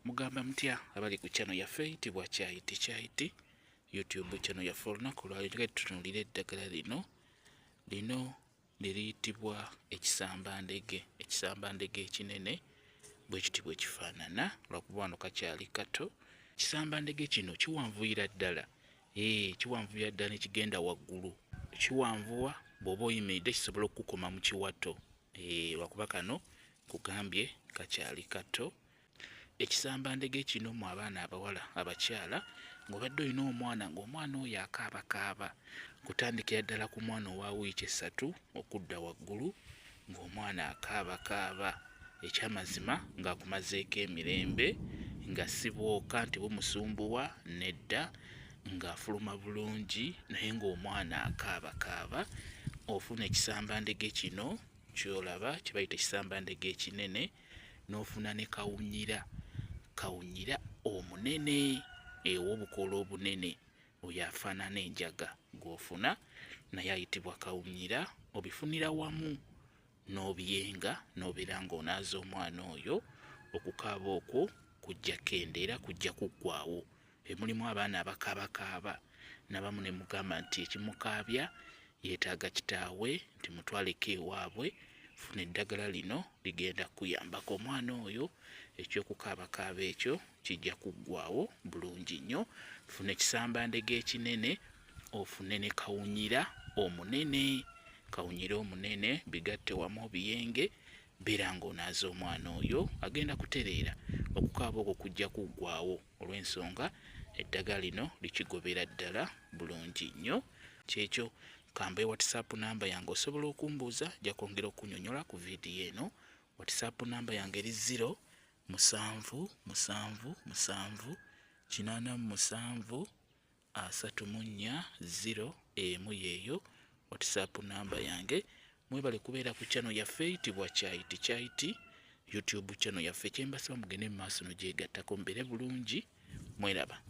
Mugamba mutya abali ku channel yaffe eyitibwa Kyayiti YouTube channel yaffe olunaku lwaleero tutunuulira eddagala lino liyitibwa ekisambandege ekinene bwe kiti bwe kifaanana lwakuba wano kakyali kato. Ekisambandege kino kiwanvuyira ddala kiwanvuyira ddala ne kigenda waggulu, kiwanvuwa bw'oba oyimiridde kisobola okukukoma mu kiwato lwakuba kano kugambye kakyali kato. Ekisambandege kino mu abaana abawala abakyala ng'obadde olina omwana ng'omwana oyo akaabakaaba kutandikira ddala ku mwana owa wiiki 3 okudda waggulu ng'omwana akaabakaaba ekyamazima ng'akumazeeko emirembe nga si bwoka nti bumusumbuwa nedda ng'afuluma bulungi naye ng'omwana akaabakaaba. Ofuna ekisambandege kino ky'olaba kye bayita ekisambandege ekinene n'ofuna ne kawunyira omunene ow'obukoola obunene oyo afaanana enjaga gw'ofuna naye ayitibwa kawunyira. Obifunira wamu n'obiyenga n'obeera ng'onaaza omwana oyo okukaaba okwo kujja kendeera kujja kuggwaawo. Mulimu abaana abakaabakaaba n'abamu ne mugamba nti ekimukaabya yeetaaga kitaawe nti mutwaleko ewaabwe. Funa eddagala lino ligenda kuyambako omwana oyo ekyokukaabakaaba ekyo kijja kuggwaawo bulungi nnyo. Funa ekisambandege ekinene ofune ne kawunyira omunene bigatte wamu obiyenge beera ng'onaaza omwana oyo agenda kutereera okukaaba okwo kujja kuggwaawo olw'ensonga eddagala lino likigobera ddala bulungi nnyo. Kyekyo kamba WhatsApp namba yange osobola okumbuuza jja kwongera okunyonyola ku vidiyo eno. WhatsApp namba yange eri 07778734 emu yeeyo WhatsApp namba yange. Mwebale kubeera ku channel yaffe eyitibwa Kyayiti YouTube channel yaffe. Kyembasaba mugende mu maaso n'ogyegattako mubeere bulungi. Mweraba.